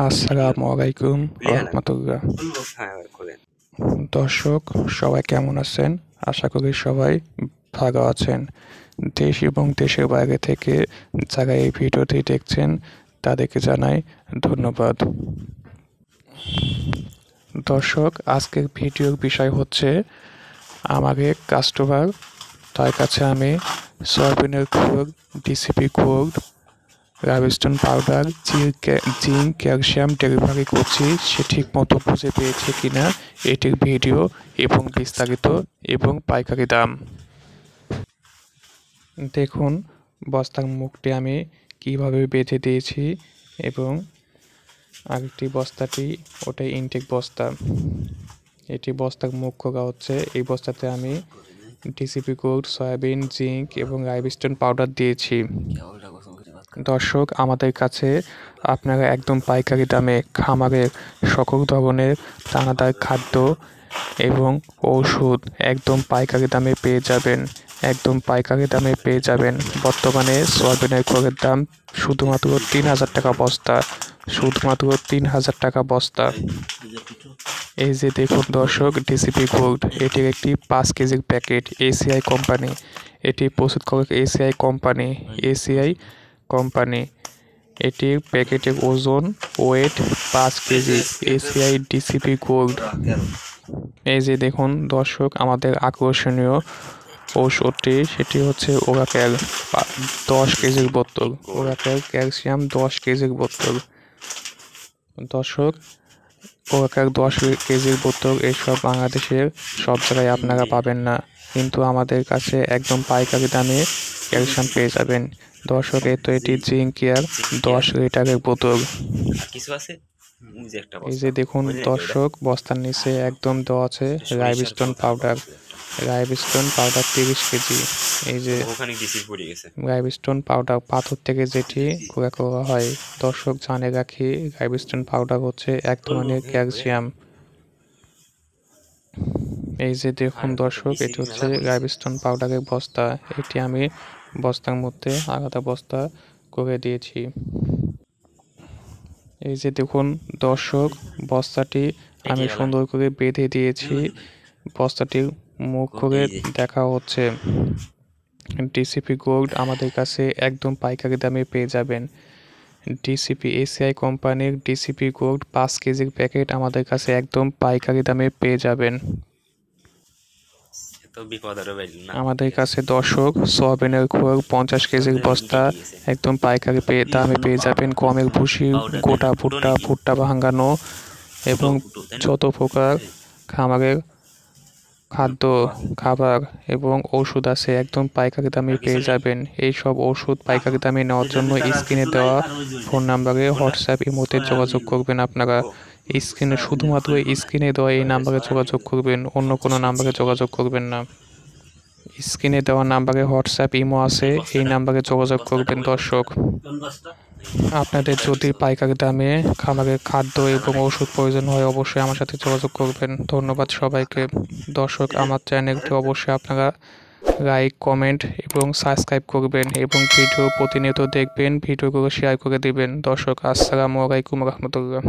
আসসালামু আলাইকুম রহমতুল্লাহ। দর্শক সবাই কেমন আছেন? আশা করি সবাই ভালো আছেন। দেশ এবং দেশের বাইরে থেকে যারা এই ভিডিওটি দেখছেন তাদেরকে জানাই ধন্যবাদ। দর্শক আজকের ভিডিওর বিষয় হচ্ছে আমার এক কাস্টমার, তার কাছে আমি সয়াবিনের খোল, ডিসিপি খোল, রাবিস্টন পাউডার, জিঙ্ক, ক্যালসিয়াম ডেলিভারি করছি। সে ঠিক মতো বুঝে পেয়েছে কিনা এটির ভিডিও এবং বিস্তারিত এবং পাইকারি দাম দেখুন। বস্তার মুখটি আমি কিভাবে বেঁধে দিয়েছি এবং আরেকটি বস্তাটি ওটাই ইনটেক বস্তা। এটি বস্তার মুখ করা হচ্ছে। এই বস্তাতে আমি ডিসিপি কোড, সয়াবিন, জিঙ্ক এবং রাইবিস্টন পাউডার দিয়েছি। দর্শক আমাদের কাছে আপনারা একদম পাইকারি দামে খামারের সকল ধরনের দানাদার খাদ্য এবং ঔষধ একদম পাইকারি দামে পেয়ে যাবেন। বর্তমানে সয়াবিনের খোলের দাম শুধুমাত্র 3,000 টাকা বস্তা, এই যে দেখুন দর্শক, ডিসিপি গোল্ড, এটির একটি 5 কেজির প্যাকেট। এসিআই কোম্পানি, এটি প্রস্তুত করে এসিআই কোম্পানি। এটির প্যাকেটের ওজন weight 5 KG. ACI DCP gold. এই যে দেখুন দর্শক আমাদের আকর্ষণীয় ঔষধটি, সেটি হচ্ছে ওরাক্যাল 10 কেজির বোতল, ওরাক্যাল ক্যালসিয়াম 10 কেজির বোতল। দর্শক ওরাক্যাল 10 কেজির বোতল এসব বাংলাদেশের সব জায়গায় আপনারা পাবেন না, কিন্তু আমাদের কাছে একদম পাইকারি দামে ক্যালসিয়াম পেয়ে যাবেন। দর্শক এটি জিঙ্ক কেয়ার 10 লিটারের বোতল। এই যে দেখুন দর্শক, বস্তার নিচে একদম দেওয়া আছে রাইবিস্টন পাউডার 30 কেজি। এই যে রাইবিস্টন পাউডার পাথর থেকে যেটি গুঁড়া করা হয়। দর্শক জানে রাখি, রাইবিস্টন পাউডার হচ্ছে এক ধরনের ক্যালসিয়াম। এই যে দেখুন দর্শক, এটি হচ্ছে রাইবিস্টন পাউডারের বস্তা। এটি আমি বস্তার মধ্যে আলাদা বস্তা করে দিয়েছি। এই যে দেখুন দর্শক, বস্তাটি আমি সুন্দর করে বেঁধে দিয়েছি। বস্তাটির মুখ করে দেখা হচ্ছে। ডিসিপি গোল্ড আমাদের কাছে একদম পাইকারি দামে পেয়ে যাবেন। ডিসিপি এসিআই কোম্পানির ডিসিপি গোল্ড 5 কেজির প্যাকেট আমাদের কাছে একদম পাইকারি দামে পেয়ে যাবেন। আমাদের কাছে দর্শক সয়াবিনের খোল 50 কেজির বস্তা একদম পাইকারি দামে পেয়ে যাবেন। গমের ভুসি, গোটা ভুট্টা ভাঙানো এবং যত প্রকার খামারের খাবার এবং ওষুধ আছে একদম পাইকারি দামে পেয়ে যাবেন। এই সব ওষুধ পাইকারি দামে নেওয়ার জন্য স্ক্রিনে দেওয়া ফোন নাম্বারে হোয়াটসঅ্যাপ ইমোতে যোগাযোগ করবেন। আপনারা শুধুমাত্র স্ক্রিনে দেওয়া এই নাম্বারে যোগাযোগ করবেন, অন্য কোনো নাম্বারে যোগাযোগ করবেন না। স্ক্রিনে দেওয়া নাম্বারে হোয়াটসঅ্যাপ ইমো আছে, এই নাম্বারে যোগাযোগ করবেন। দর্শক আপনাদের যদি পাইকারি দামে খাবারের খাদ্য এবং ওষুধ প্রয়োজন হয় অবশ্যই আমার সাথে যোগাযোগ করবেন। ধন্যবাদ সবাইকে। দর্শক আমার চ্যানেলটি অবশ্যই আপনারা লাইক, কমেন্ট এবং সাবস্ক্রাইব করবেন এবং ভিডিও প্রতিনিয়ত দেখবেন, ভিডিওগুলো শেয়ার করে দিবেন। দর্শক আসসালামু আলাইকুম রহমতুল্লাহ।